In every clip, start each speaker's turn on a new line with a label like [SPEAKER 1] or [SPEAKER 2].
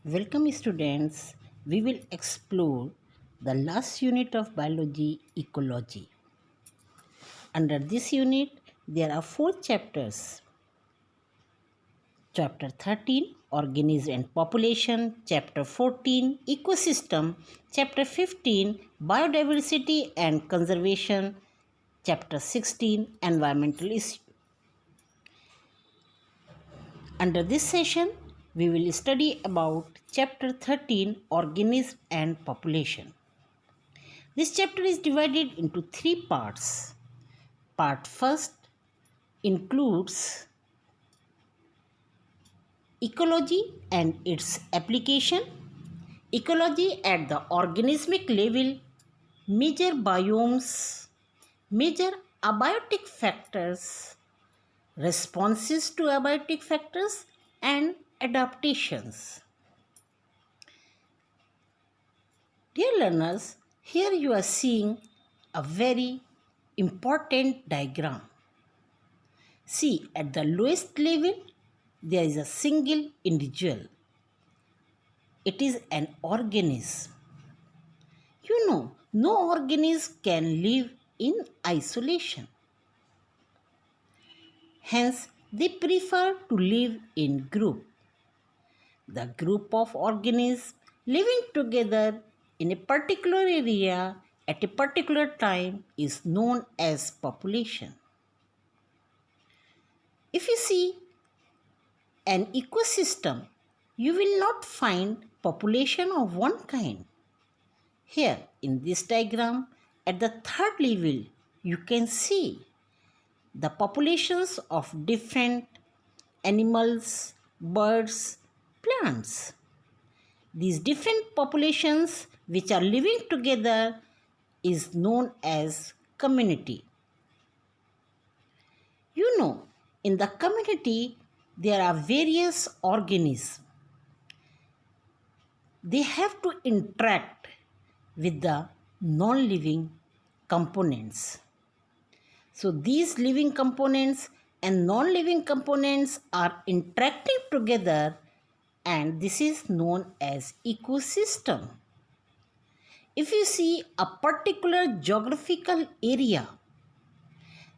[SPEAKER 1] Welcome students. We will explore the last unit of biology, ecology. Under this unit, there are 4 chapters. Chapter 13, Organism and Population. Chapter 14, Ecosystem. Chapter 15, Biodiversity and Conservation. Chapter 16, Environmental Issues. Under this session, we will study about Chapter 13, Organism and Population. This chapter is divided into 3 parts. Part first includes ecology and its application, ecology at the organismic level, major biomes, major abiotic factors, responses to abiotic factors, and adaptations. Dear learners, here you are seeing a very important diagram. See, at the lowest level, there is a single individual. It is an organism. You know, no organism can live in isolation. Hence, they prefer to live in group. The group of organisms living together in a particular area at a particular time is known as population. If you see an ecosystem, you will not find population of one kind. Here in this diagram, at the third level, you can see the populations of different animals, birds, plants. These different populations which are living together is known as community. You know, in the community, there are various organisms. They have to interact with the non-living components. So these living components and non-living components are interacting together, and this is known as ecosystem. If you see a particular geographical area,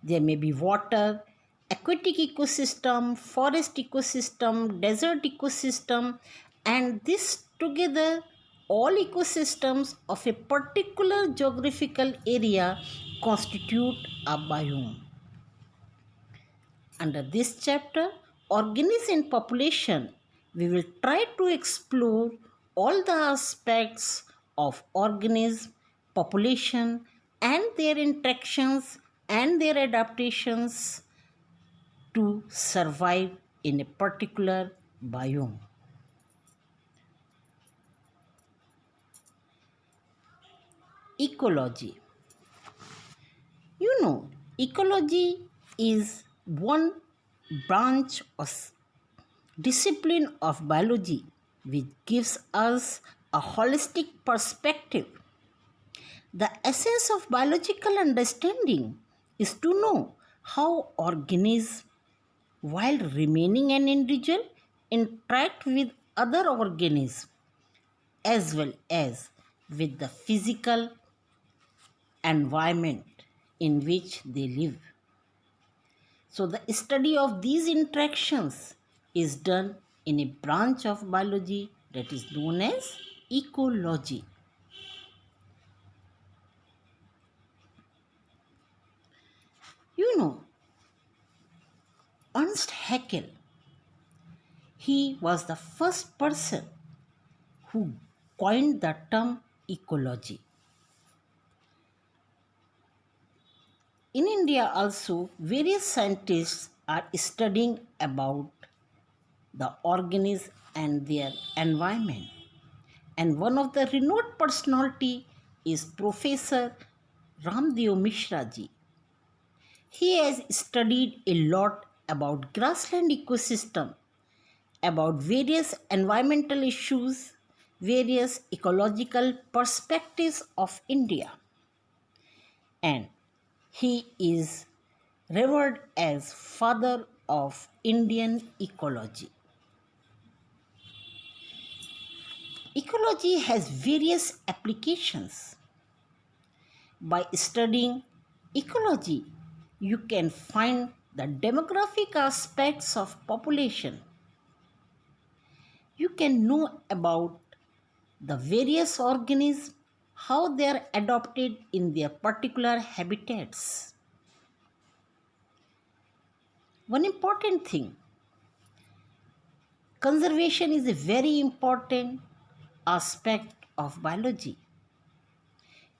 [SPEAKER 1] there may be water, aquatic ecosystem, forest ecosystem, desert ecosystem, and this together, all ecosystems of a particular geographical area constitute a biome. Under this chapter, Organism and Population, we will try to explore all the aspects of organism, population, and their interactions and their adaptations to survive in a particular biome. Ecology. You know, ecology is one branch of discipline of biology which gives us a holistic perspective. The essence of biological understanding is to know how organisms, while remaining an individual, interact with other organisms as well as with the physical environment in which they live. So, the study of these interactions is done in a branch of biology that is known as ecology. You know, Ernst Haeckel, he was the first person who coined the term ecology. In India also, various scientists are studying about the organism and their environment. And one of the renowned personality is Professor Ramdev Mishra ji. He has studied a lot about grassland ecosystem, about various environmental issues, various ecological perspectives of India. And he is revered as father of Indian ecology. Ecology has various applications. By studying ecology, you can find the demographic aspects of population. You can know about the various organisms, how they are adapted in their particular habitats. One important thing, conservation is a very important aspect of biology.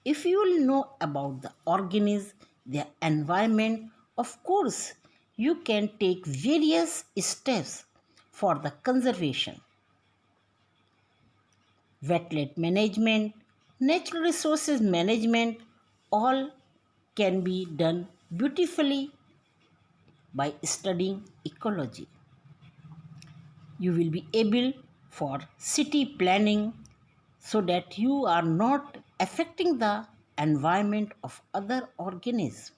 [SPEAKER 1] If you will know about the organism, their environment, of course, you can take various steps for the conservation. Wetland management, natural resources management, all can be done beautifully by studying ecology. You will be able for city planning so that you are not affecting the environment of other organisms.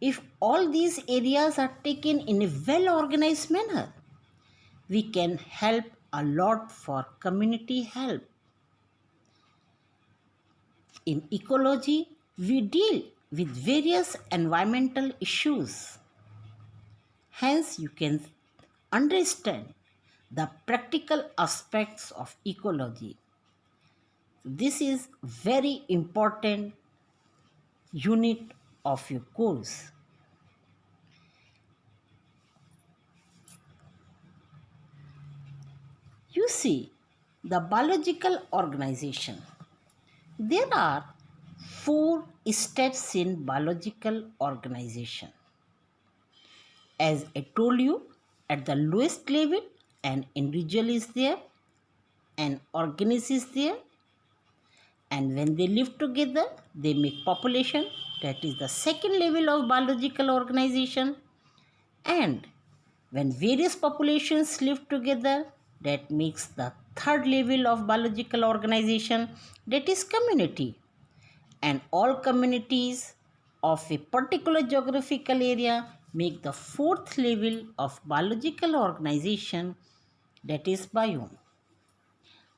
[SPEAKER 1] If all these areas are taken in a well organized manner, we can help a lot for community help. In ecology, we deal with various environmental issues. Hence, you can understand the practical aspects of ecology. This is very important unit of your course. You see, the biological organization. There are 4 steps in biological organization. As I told you, at the lowest level, an individual is there, an organism is there, and when they live together, they make population. That is the second level of biological organization. And when various populations live together, that makes the third level of biological organization, that is community. And all communities of a particular geographical area make the fourth level of biological organization, that is biome.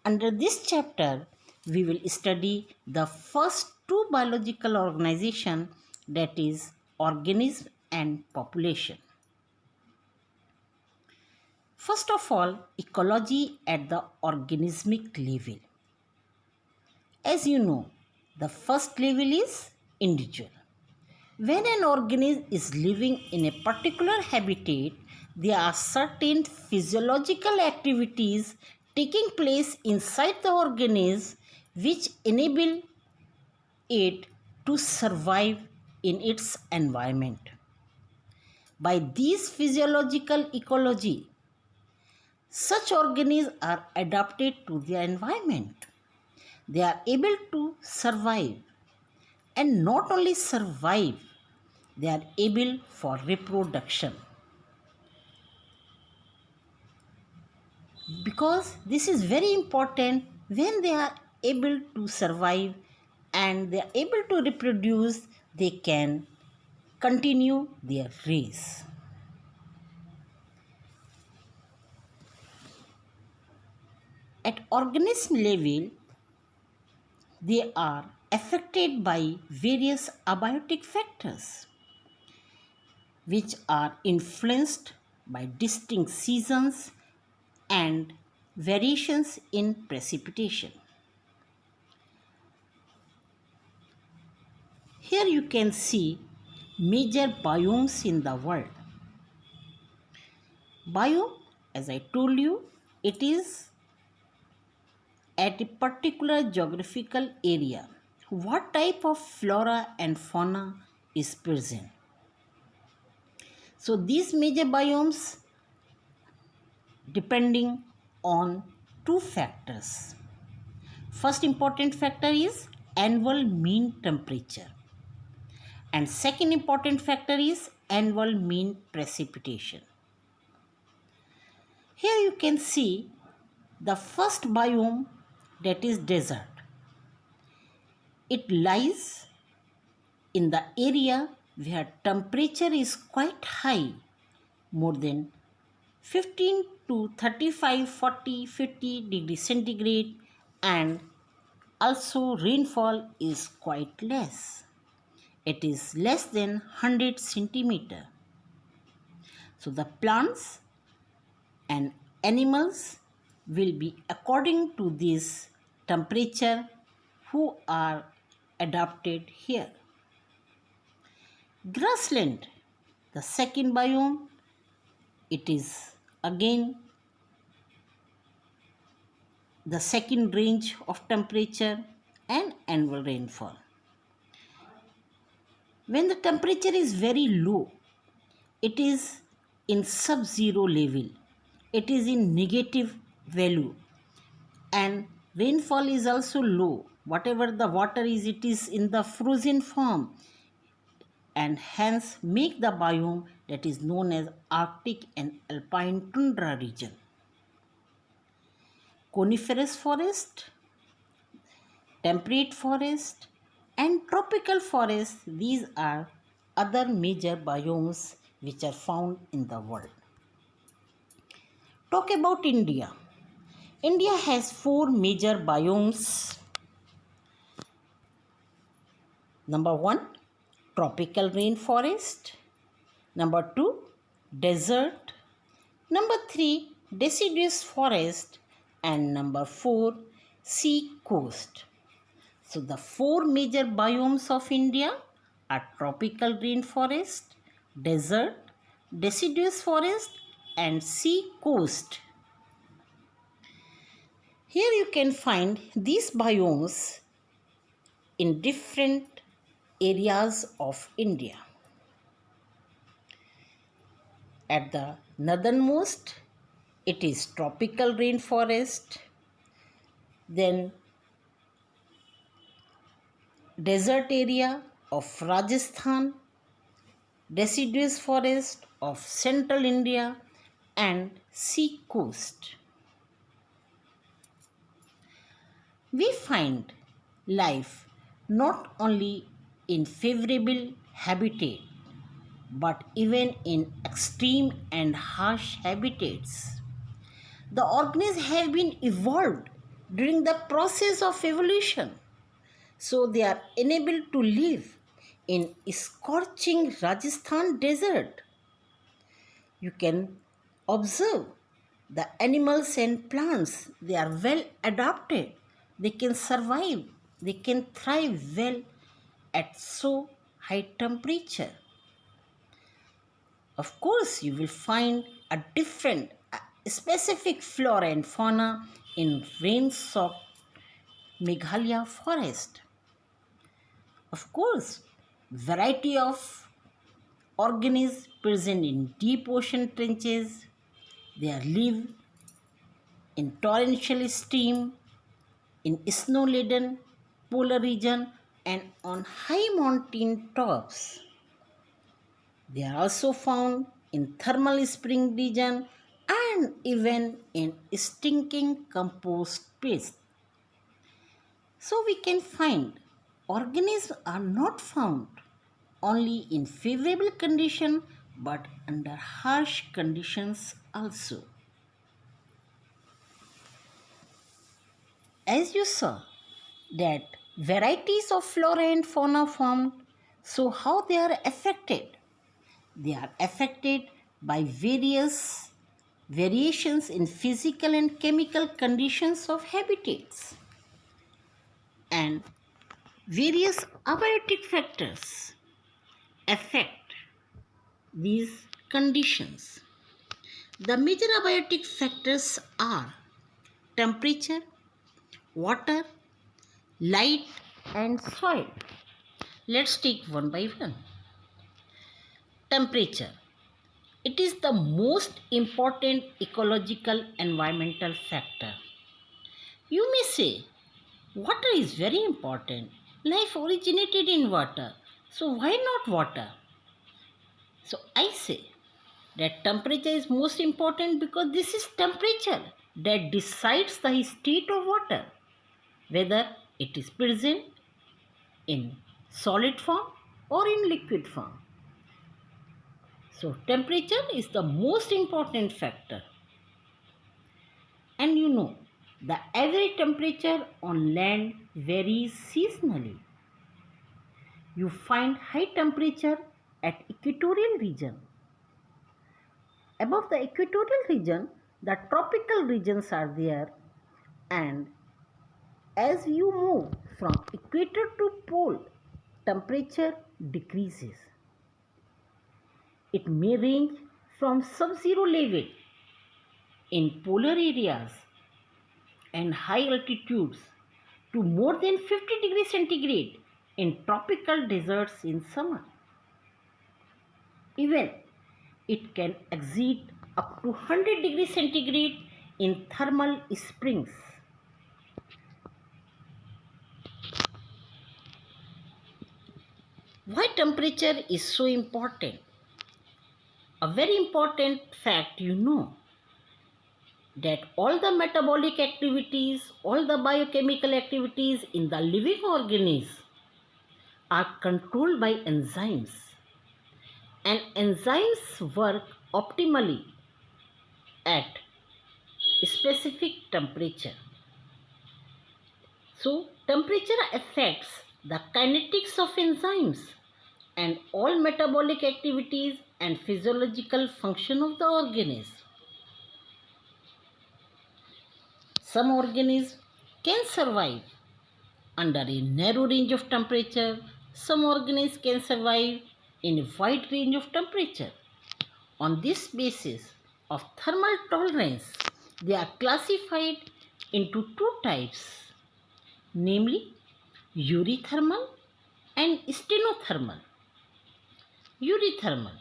[SPEAKER 1] Under this chapter, we will study the first two biological organization, that is organism and population. First of all, ecology at the organismic level. As you know, the first level is individual. When an organism is living in a particular habitat, there are certain physiological activities taking place inside the organism which enable it to survive in its environment. By these physiological ecology, such organisms are adapted to their environment. They are able to survive, and not only survive, they are able for reproduction. Because this is very important, when they are able to survive and they are able to reproduce, they can continue their race. At organism level, they are affected by various abiotic factors which are influenced by distinct seasons and variations in precipitation. Here you can see major biomes in the world. Biome, as I told you, it is at a particular geographical area. What type of flora and fauna is present? So these major biomes depending on two factors. First important factor is annual mean temperature, and second important factor is annual mean precipitation. Here you can see the first biome, that is desert. It lies in the area where temperature is quite high, more than 15 to 35, 40, 50 degrees centigrade, and also rainfall is quite less. It is less than 100 centimeter. So the plants and animals will be according to this temperature who are adapted here. Grassland, the second biome, it is again the second range of temperature and annual rainfall. When the temperature is very low, it is in sub-zero level. It is in negative value, and rainfall is also low. Whatever the water is, it is in the frozen form, and hence make the biome that is known as Arctic and Alpine tundra region. Coniferous forest, temperate forest, and tropical forest, these are other major biomes which are found in the world. Talk about India. India has four major biomes. Number one, tropical rainforest. Number two, desert. Number three, deciduous forest. And number four, sea coast. So the four major biomes of India are tropical rainforest, desert, deciduous forest, and sea coast. Here you can find these biomes in different areas of India. At the northernmost, it is tropical rainforest, then desert area of Rajasthan, deciduous forest of central India, and sea coast. We find life not only in favorable habitat but even in extreme and harsh habitats. The organisms have been evolved during the process of evolution, so they are enabled to live in scorching Rajasthan desert. You can observe the animals and plants, they are well adapted, they can survive, they can thrive well at so high temperature. Of course, you will find a different, specific flora and fauna in rain-soaked Meghalaya forest. Of course, variety of organisms present in deep ocean trenches. They live in torrential stream, in snow-laden polar region, and on high mountain tops. They are also found in thermal spring region and even in stinking compost paste. So we can find organisms are not found only in favorable condition but under harsh conditions also. As you saw that varieties of flora and fauna formed, so how they are affected? They are affected by various variations in physical and chemical conditions of habitats and various abiotic factors affect these conditions. The major abiotic factors are temperature, water, light, and soil. Let's take one by one. Temperature. It is the most important ecological environmental factor. You may say, water is very important. Life originated in water. So why not water? So I say that temperature is most important because this is temperature that decides the state of water, whether it is present in solid form or in liquid form. So temperature is the most important factor. And you know, the average temperature on land varies seasonally. You find high temperature at equatorial region. Above the equatorial region, the tropical regions are there, and as you move from equator to pole, temperature decreases. It may range from sub-zero level in polar areas and high altitudes to more than 50 degrees centigrade in tropical deserts in summer. Even it can exceed up to 100 degrees centigrade in thermal springs. Why temperature is so important? A very important fact you know that all the metabolic activities, all the biochemical activities in the living organism are controlled by enzymes, and enzymes work optimally at specific temperature. So temperature affects the kinetics of enzymes and all metabolic activities and physiological function of the organism. Some organisms can survive under a narrow range of temperature. Some organisms can survive in a wide range of temperature. On this basis of thermal tolerance, they are classified into two types, namely eurythermal and stenothermal. Eurythermal,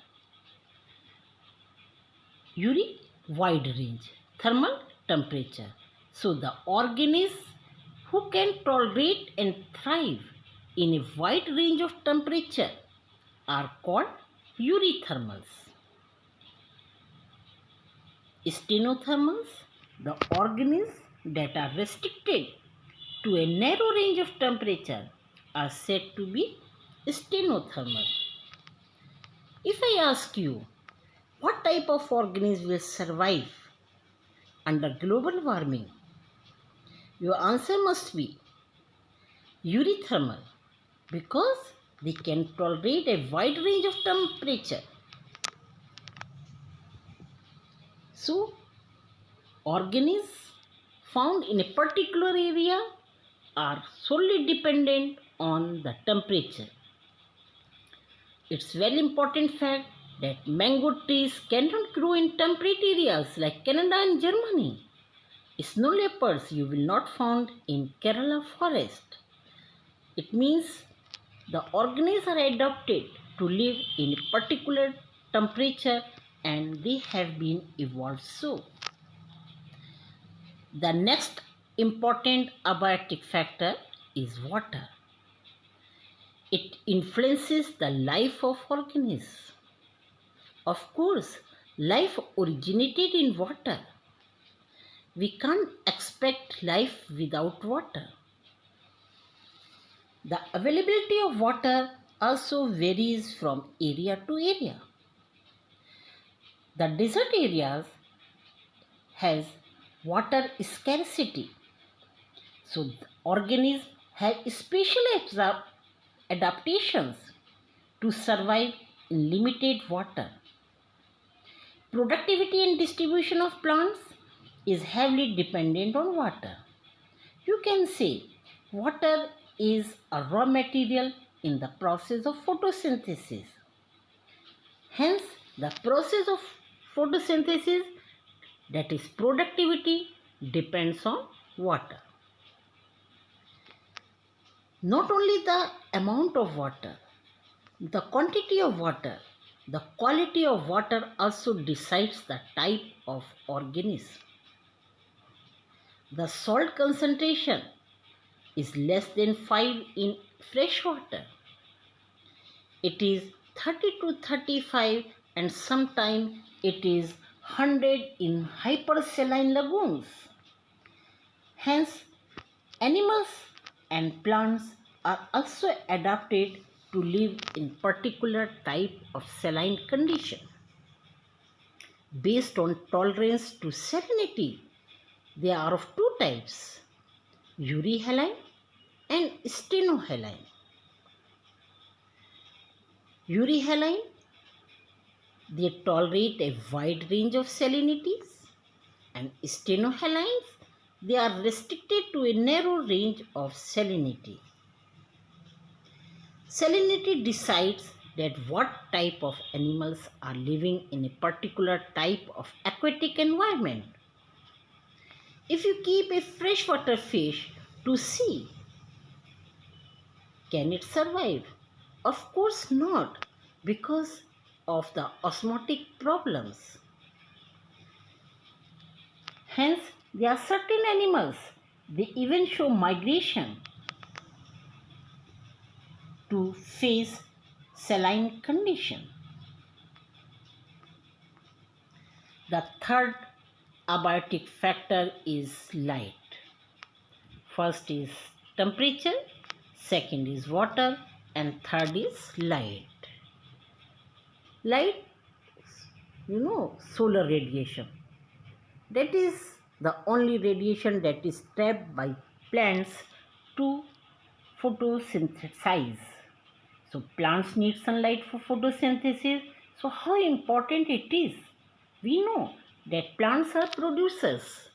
[SPEAKER 1] eury wide range, thermal temperature. So the organisms who can tolerate and thrive in a wide range of temperature are called eurythermals. Stenothermals, the organisms that are restricted to a narrow range of temperature, are said to be stenothermal. If I ask you, what type of organism will survive under global warming? Your answer must be eurythermal, because they can tolerate a wide range of temperature. So, organisms found in a particular area are solely dependent on the temperature. It's very important fact that mango trees cannot grow in temperate areas like Canada and Germany. Snow leopards you will not find in Kerala forest. It means the organisms are adapted to live in a particular temperature and they have been evolved so. The next important abiotic factor is water. It influences the life of organisms. Of course, life originated in water. We can't expect life without water. The availability of water also varies from area to area. The desert areas has water scarcity. So the organisms have special adaptations to survive in limited water. Productivity and distribution of plants is heavily dependent on water. You can say water is a raw material in the process of photosynthesis. Hence, the process of photosynthesis, that is productivity, depends on water. Not only the amount of water, the quantity of water, the quality of water also decides the type of organism. The salt concentration is less than 5 in fresh water. It is 30 to 35 and sometimes it is 100 in hypersaline lagoons. Hence, animals and plants are also adapted to live in particular type of saline condition. based on tolerance to salinity. They are of two types, euryhaline and stenohaline. Euryhaline, they tolerate a wide range of salinities, and stenohalines, they are restricted to a narrow range of salinity. Salinity decides that what type of animals are living in a particular type of aquatic environment. If you keep a freshwater fish to sea, can it survive? Of course not, because of the osmotic problems. Hence, there are certain animals, they even show migration to face saline condition. The third abiotic factor is light. First is temperature, second is water, and third is light. Light, solar radiation. That is the only radiation that is trapped by plants to photosynthesize. So plants need sunlight for photosynthesis. So how important it is? We know that plants are producers.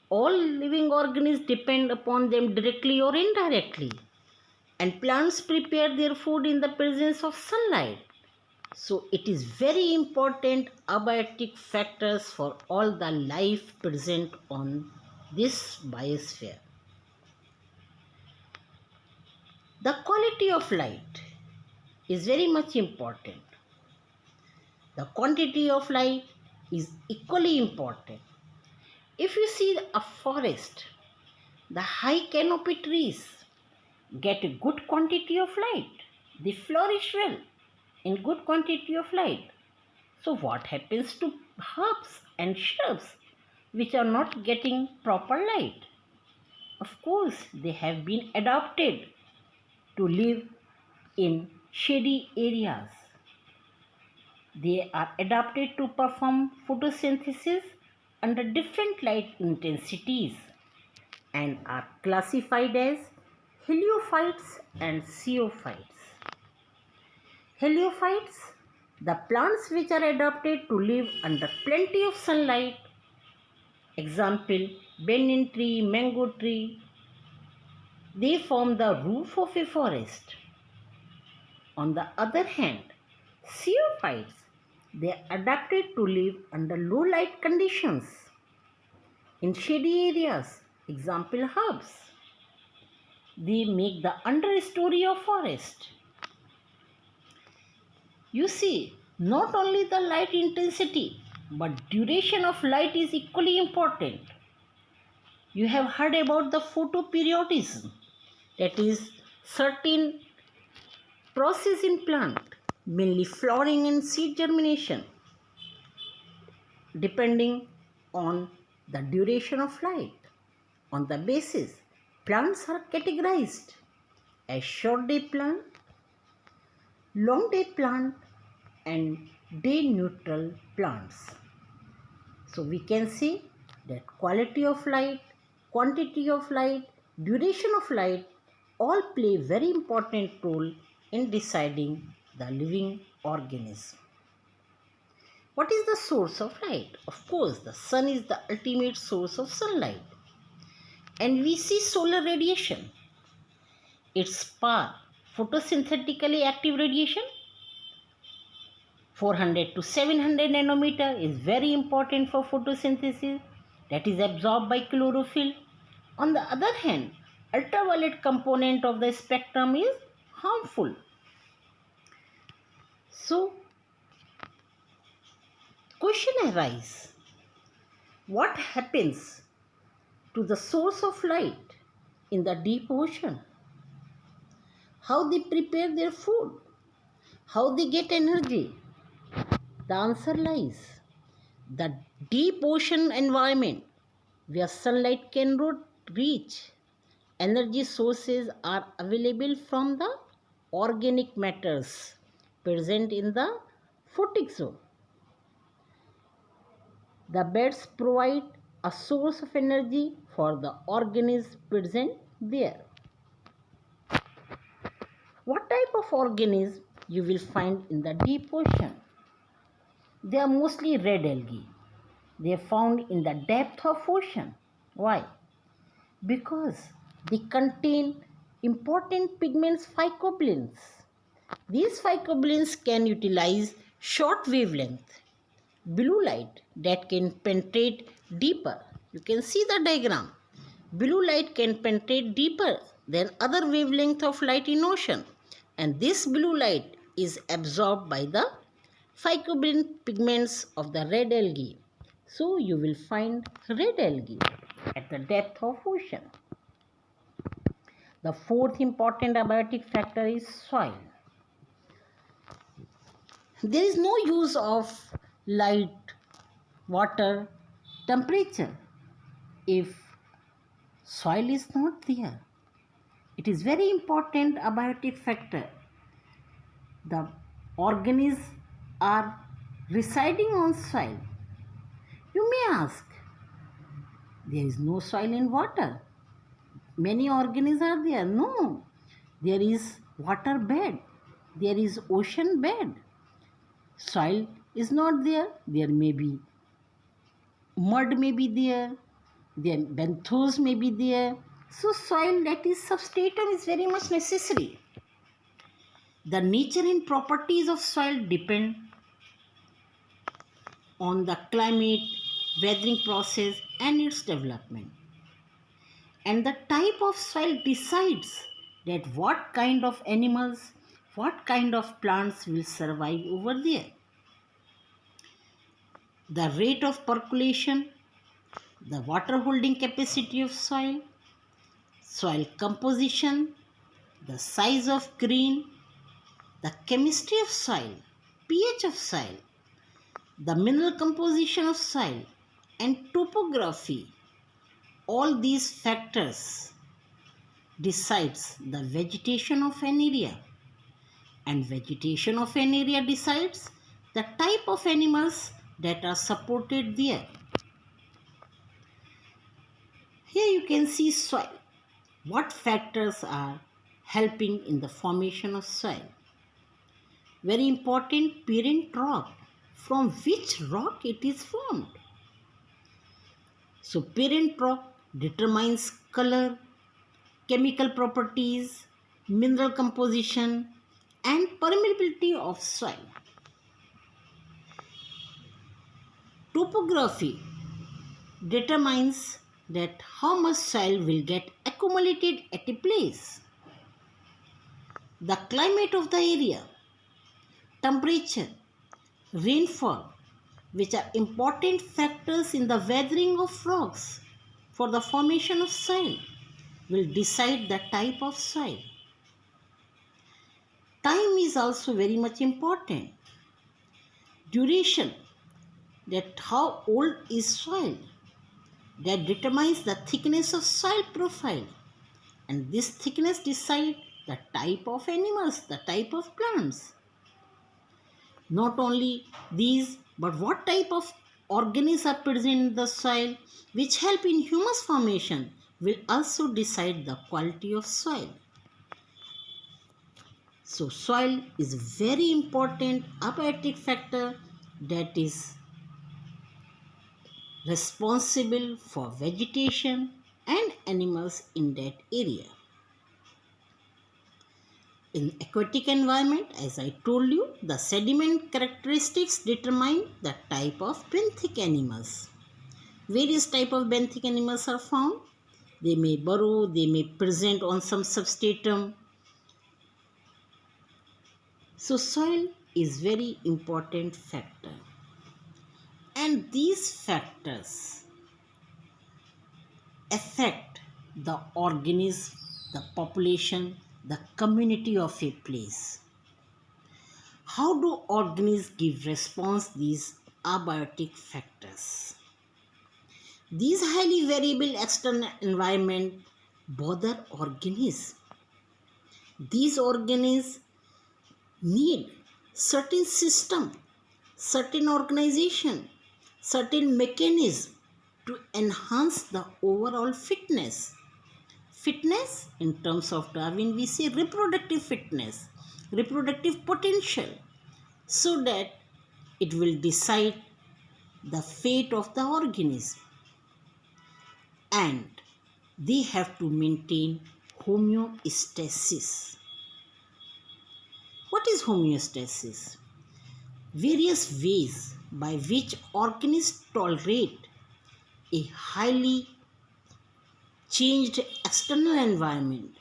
[SPEAKER 1] All living organisms depend upon them directly or indirectly. And plants prepare their food in the presence of sunlight. So it is very important abiotic factors for all the life present on this biosphere. The quality of light is very much important. The quantity of light is equally important. If you see a forest, the high canopy trees get a good quantity of light. They flourish well in good quantity of light. So what happens to herbs and shrubs which are not getting proper light? Of course, they have been adapted to live in shady areas. They are adapted to perform photosynthesis under different light intensities and are classified as heliophytes and xeophytes. Heliophytes, the plants which are adapted to live under plenty of sunlight, example banyan tree, mango tree, they form the roof of a forest. On the other hand, xeophytes, they are adapted to live under low light conditions in shady areas, example herbs. They make the understory of forest. You see, not only the light intensity, but duration of light is equally important. You have heard about the photoperiodism, that is certain process in plant, mainly flowering and seed germination, depending on the duration of light. On the basis, plants are categorized as short day plant, long day plant, and day neutral plants. So we can see that quality of light, quantity of light, duration of light all play very important role in deciding the living organism. What is the source of light? Of course, the sun is the ultimate source of sunlight. And we see solar radiation. Its power, photosynthetically active radiation, 400 to 700 nanometer is very important for photosynthesis, that is absorbed by chlorophyll. On the other hand, ultraviolet component of the spectrum is harmful. So, question arises, what happens to the source of light in the deep ocean? How they prepare their food? How they get energy? The answer lies the deep ocean environment where sunlight cannot reach. Energy sources are available from the organic matters present in the photic zone. The beds provide a source of energy for the organisms present there. What type of organisms you will find in the deep ocean? They are mostly red algae. They are found in the depth of ocean. Why? Because they contain important pigments phycobilins. These phycobilins can utilize short wavelength blue light that can penetrate deeper. You can see the diagram. Blue light can penetrate deeper than other wavelength of light in ocean, and this blue light is absorbed by the phycobilin pigments of the red algae. So you will find red algae at the depth of ocean. The fourth important abiotic factor is soil. There is no use of light, water, temperature if soil is not there. It is very important abiotic factor. The organisms are residing on soil. You may ask, there is no soil in water. Many organisms are there. No, there is water bed. There is ocean bed. Soil is not there. There may be mud may be there. Then benthos may be there. So soil, that is substratum, is very much necessary. The nature and properties of soil depend on the climate, weathering process and its development. And the type of soil decides that what kind of animals, what kind of plants will survive over there. The rate of percolation, the water holding capacity of soil, soil composition, the size of grain, the chemistry of soil, pH of soil, the mineral composition of soil, and topography. All these factors decides the vegetation of an area, and vegetation of an area decides the type of animals that are supported there. Here you can see soil. What factors are helping in the formation of soil? Very important, parent rock. From which rock it is formed? So parent rock determines color, chemical properties, mineral composition and permeability of soil. Topography determines that how much soil will get accumulated at a place. The climate of the area, temperature, rainfall, which are important factors in the weathering of rocks for the formation of soil, will decide the type of soil. Time is also very much important. Duration, that how old is soil, that determines the thickness of soil profile, and this thickness decides the type of animals, the type of plants. Not only these, but what type of organisms are present in the soil which help in humus formation will also decide the quality of soil. So soil is very important abiotic factor that is responsible for vegetation and animals in that area. In aquatic environment, as I told you, the sediment characteristics determine the type of benthic animals. Various type of benthic animals are found. They may burrow, they may present on some substratum. So soil is very important factor. And these factors affect the organism, the population, the community of a place. How do organisms give response to these abiotic factors? These highly variable external environment bother organisms. These organisms need certain system, certain organization, certain mechanism to enhance the overall fitness. Fitness, in terms of Darwin, we say reproductive fitness, reproductive potential, so that it will decide the fate of the organism. And they have to maintain homeostasis. What is homeostasis? Various ways by which organisms tolerate a highly changed external environment.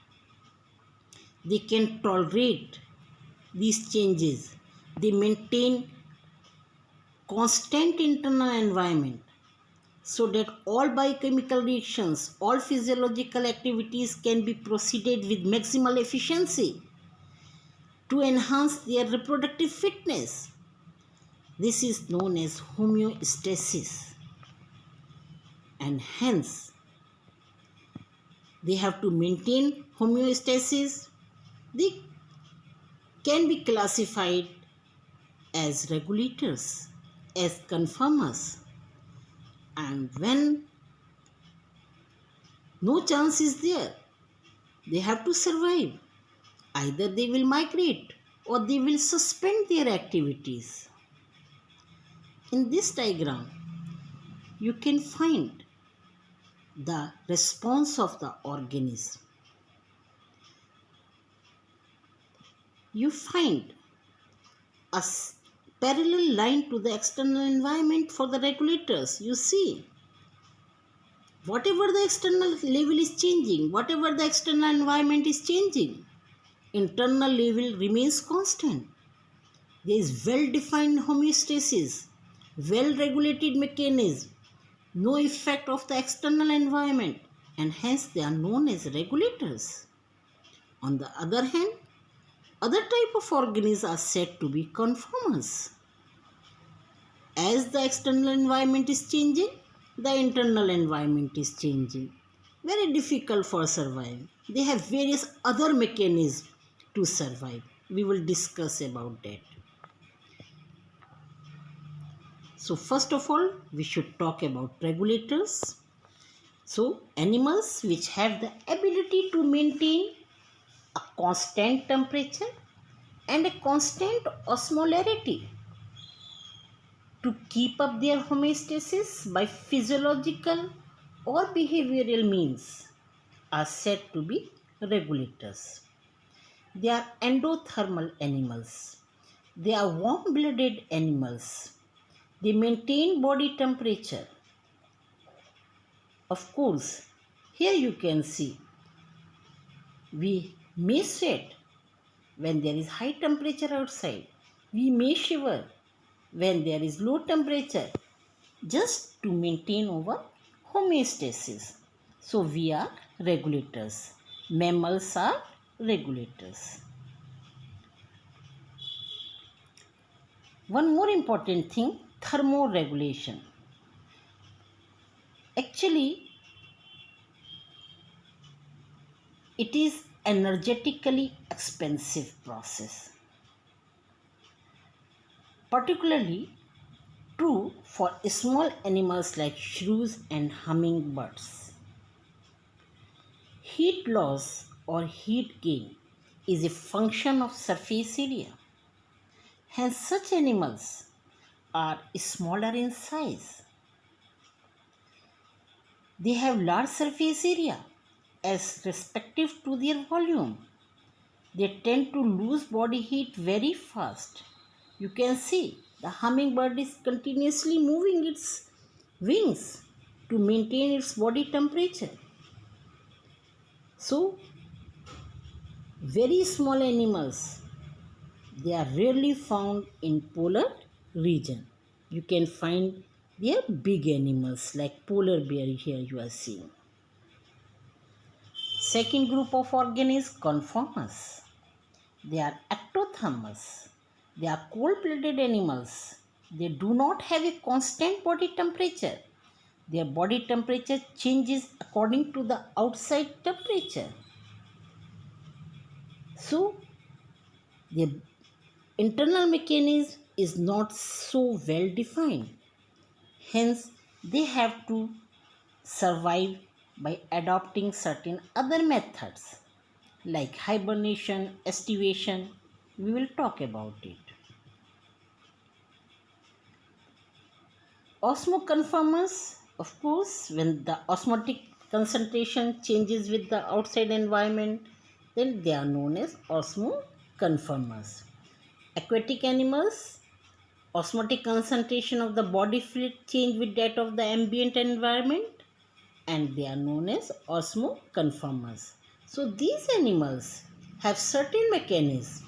[SPEAKER 1] They can tolerate these changes. They maintain constant internal environment so that all biochemical reactions, all physiological activities can be proceeded with maximal efficiency to enhance their reproductive fitness. This is known as homeostasis, and hence they have to maintain homeostasis. They can be classified as regulators, as conformers, and when no chance is there, they have to survive. Either they will migrate or they will suspend their activities. In this diagram, you can find the response of the organism. You find a parallel line to the external environment for the regulators. You see, whatever the external level is changing, whatever the external environment is changing, internal level remains constant. There is well-defined homeostasis, well-regulated mechanism, no effect of the external environment, and hence they are known as regulators. On the other hand, other type of organisms are said to be conformers. As the external environment is changing, the internal environment is changing. Very difficult for survival. They have various other mechanisms to survive. We will discuss about that. So first of all, we should talk about regulators. So animals which have the ability to maintain a constant temperature and a constant osmolarity to keep up their homeostasis by physiological or behavioral means are said to be regulators. They are endothermal animals. They are warm-blooded animals. They maintain body temperature. Of course, here you can see we may sweat when there is high temperature outside. We may shiver when there is low temperature just to maintain our homeostasis. So we are regulators. Mammals are regulators. One more important thing, thermoregulation. Actually, it is energetically expensive process. Particularly true for small animals like shrews and hummingbirds. Heat loss or heat gain is a function of surface area. Hence, such animals are smaller in size. They have large surface area as respective to their volume. They tend to lose body heat very fast. You can see the hummingbird is continuously moving its wings to maintain its body temperature. So, very small animals, they are rarely found in polar region. You can find their big animals like polar bear here you are seeing. Second group of organisms, conformers. They are ectothermous. They are cold-blooded animals. They do not have a constant body temperature. Their body temperature changes according to the outside temperature. So, the internal mechanism is not so well defined. Hence, they have to survive by adopting certain other methods like hibernation, estivation. We will talk about it. Osmoconformers, of course, when the osmotic concentration changes with the outside environment, then they are known as osmoconformers. Aquatic animals, osmotic concentration of the body fluid change with that of the ambient environment, and they are known as osmoconformers. So these animals have certain mechanisms.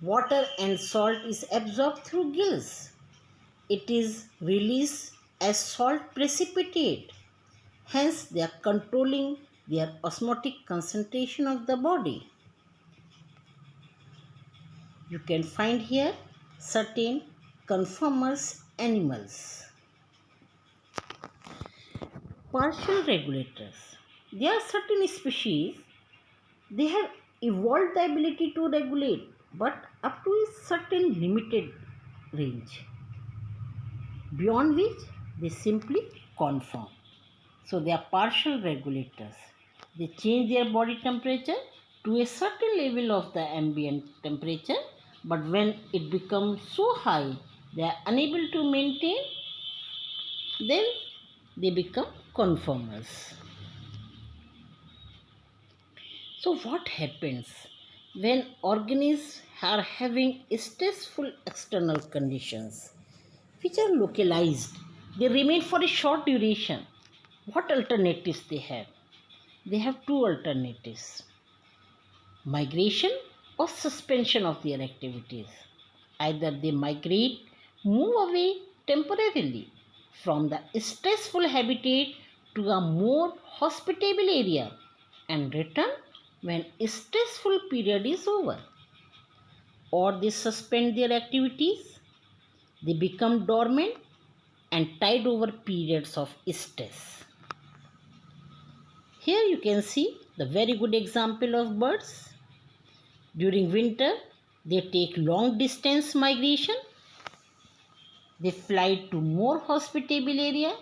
[SPEAKER 1] Water and salt is absorbed through gills. It is released as salt precipitate. Hence, they are controlling their osmotic concentration of the body. You can find here certain conformers animals. Partial regulators. There are certain species, they have evolved the ability to regulate, but up to a certain limited range, beyond which they simply conform. So they are partial regulators. They change their body temperature to a certain level of the ambient temperature, but when it becomes so high they are unable to maintain, then they become conformers. So what happens when organisms are having stressful external conditions which are localized? They remain for a short duration. What alternatives they have? They have two alternatives: migration or suspension of their activities. Either they migrate, move away temporarily from the stressful habitat to a more hospitable area and return when stressful period is over, or they suspend their activities, they become dormant and tide over periods of stress. Here you can see the very good example of birds. During winter, they take long distance migration. They fly to more hospitable area.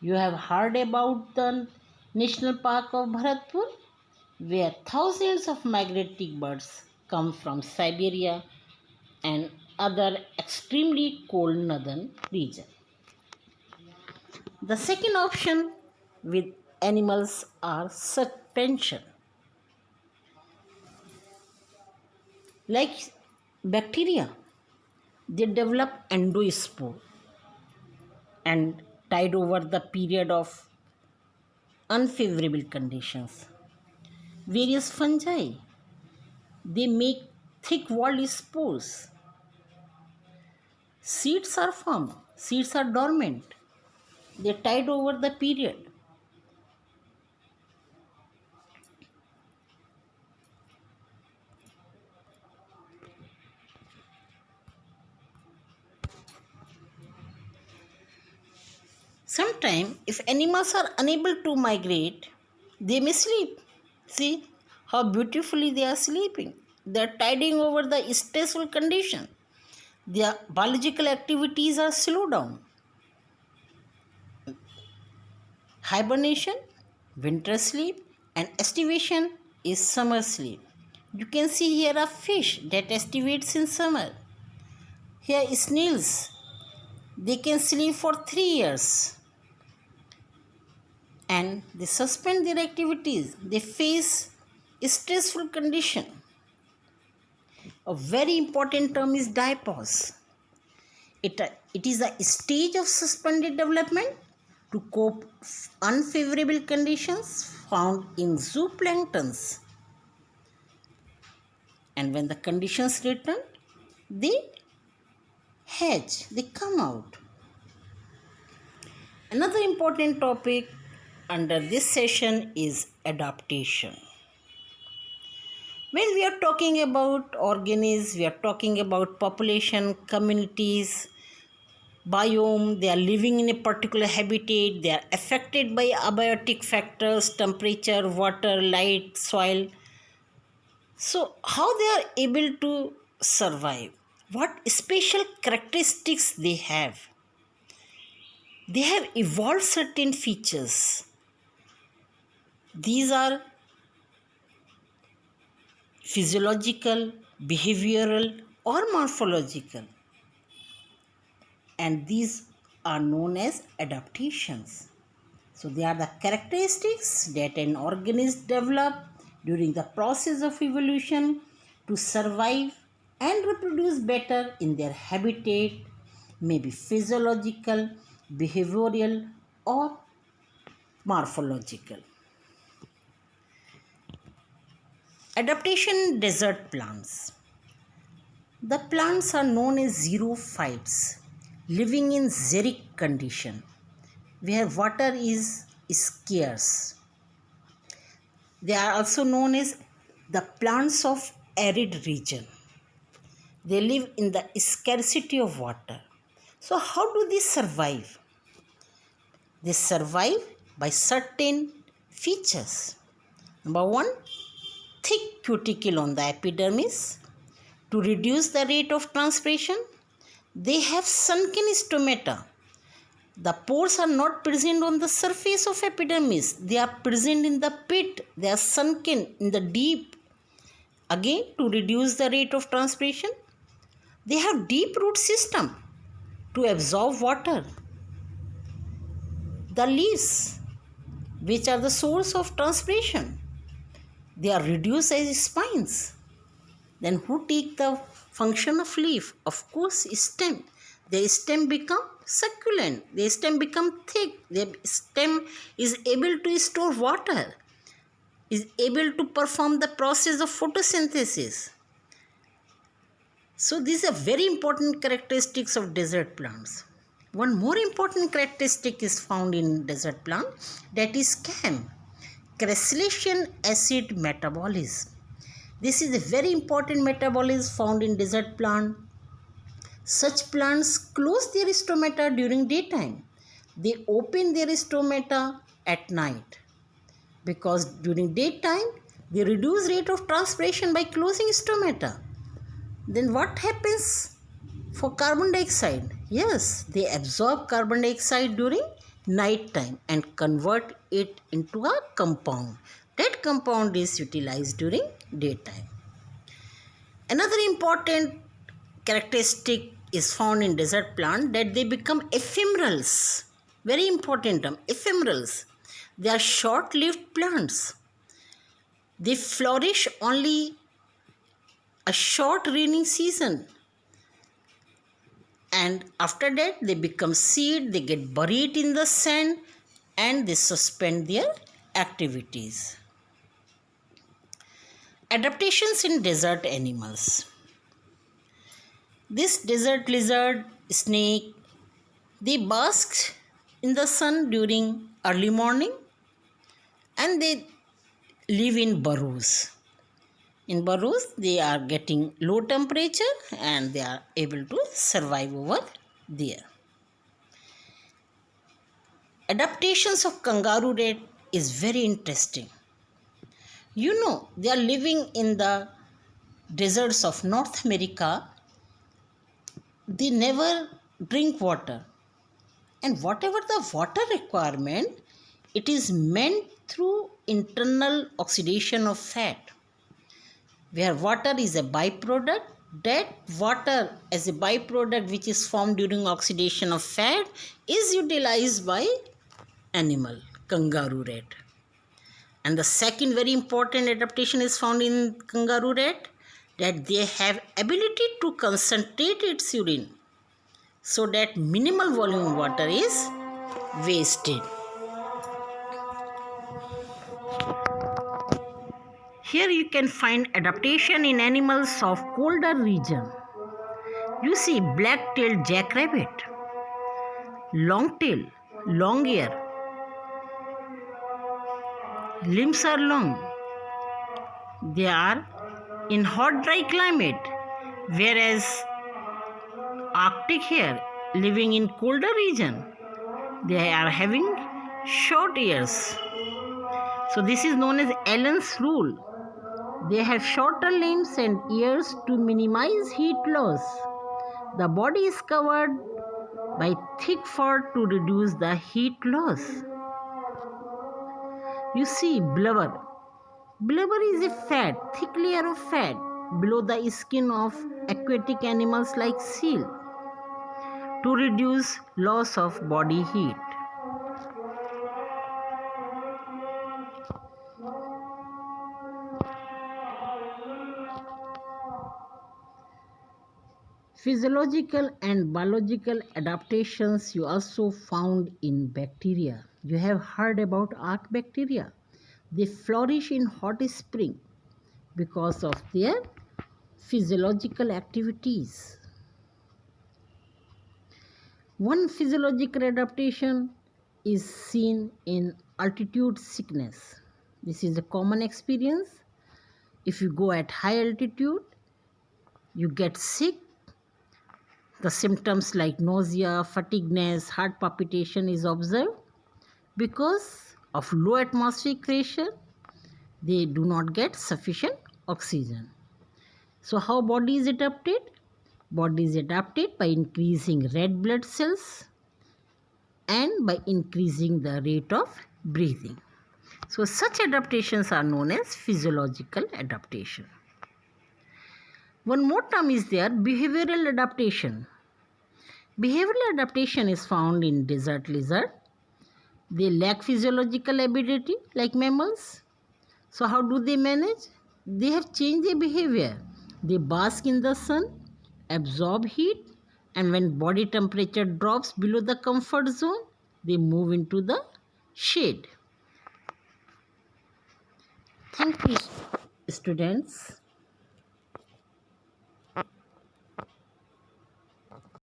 [SPEAKER 1] You have heard about the National Park of Bharatpur, where thousands of migratory birds come from Siberia and other extremely cold northern region. The second option with animals are suspension. Like bacteria, they develop endospore and tide over the period of unfavorable conditions. Various fungi, they make thick-walled spores. Seeds are formed, seeds are dormant. They tide over the period. Sometimes, if animals are unable to migrate, they may sleep. See how beautifully they are sleeping. They are tiding over the stressful condition. Their biological activities are slowed down. Hibernation, winter sleep, and estivation is summer sleep. You can see here a fish that estivates in summer. Here snails, they can sleep for 3 years and they suspend their activities. They face stressful condition. A very important term is diapause. It is a stage of suspended development to cope unfavorable conditions found in zooplanktons. And when the conditions return, they hatch, they come out. Another important topic under this session is adaptation. When we are talking about organisms, we are talking about population, communities, biome, they are living in a particular habitat, they are affected by abiotic factors, temperature, water, light, soil. So, how they are able to survive? What special characteristics they have? They have evolved certain features. These are physiological, behavioral, or morphological, and these are known as adaptations. So, they are the characteristics that an organism develops during the process of evolution to survive and reproduce better in their habitat, may be physiological, behavioral, or morphological. Adaptation in desert plants. The plants are known as xerophytes, living in xeric condition, where water is scarce. They are also known as the plants of arid region. They live in the scarcity of water. So how do they survive? They survive by certain features. Number one, thick cuticle on the epidermis. To reduce the rate of transpiration, they have sunken stomata. The pores are not present on the surface of epidermis. They are present in the pit. They are sunken in the deep. Again, to reduce the rate of transpiration, they have deep root system to absorb water. The leaves, which are the source of transpiration, they are reduced as spines. Then who take the function of leaf? Of course, stem. The stem become succulent. The stem become thick. The stem is able to store water, is able to perform the process of photosynthesis. So these are very important characteristics of desert plants. One more important characteristic is found in desert plant, that is CAM, crescential acid metabolism. This is a very important metabolism found in desert plant. Such plants close their stomata during daytime. They open their stomata at night, because during daytime they reduce rate of transpiration by closing stomata. Then what happens for carbon dioxide? Yes, they absorb carbon dioxide during night time and convert it into a compound. That compound is utilized during daytime. Another important characteristic is found in desert plant, that they become ephemerals. Very important term, ephemerals. They are short-lived plants. They flourish only a short rainy season, and after that they become seed, they get buried in the sand, and they suspend their activities. Adaptations in desert animals. This desert lizard, snake, they bask in the sun during early morning, and they live in burrows. In burrows, they are getting low temperature and they are able to survive over there. Adaptations of kangaroo rat is very interesting. You know, they are living in the deserts of North America. They never drink water. And whatever the water requirement, it is meant through internal oxidation of fat. Where water is a byproduct, that water as a byproduct which is formed during oxidation of fat is utilized by animal, kangaroo rat. And the second very important adaptation is found in kangaroo rat, that they have ability to concentrate its urine so that minimal volume water is wasted. Here you can find adaptation in animals of colder region. You see black-tailed jackrabbit, long tail, long ear, limbs are long. They are in hot dry climate, whereas Arctic hare living in colder region, they are having short ears. So this is known as Allen's rule. They have shorter limbs and ears to minimize heat loss. The body is covered by thick fur to reduce the heat loss. You see, blubber. Blubber is a fat, thick layer of fat below the skin of aquatic animals like seal to reduce loss of body heat. Physiological and biological adaptations you also found in bacteria. You have heard about archaebacteria. They flourish in hot spring because of their physiological activities. One physiological adaptation is seen in altitude sickness. This is a common experience. If you go at high altitude, you get sick. The symptoms like nausea, fatigueness, heart palpitation is observed because of low atmospheric pressure. They do not get sufficient oxygen. So how body is adapted? Body is adapted by increasing red blood cells and by increasing the rate of breathing. So such adaptations are known as physiological adaptation. One more term is there, behavioral adaptation. Behavioral adaptation is found in desert lizard. They lack physiological ability like mammals. So how do they manage? They have changed their behavior. They bask in the sun, absorb heat, and when body temperature drops below the comfort zone, they move into the shade. Thank you, students.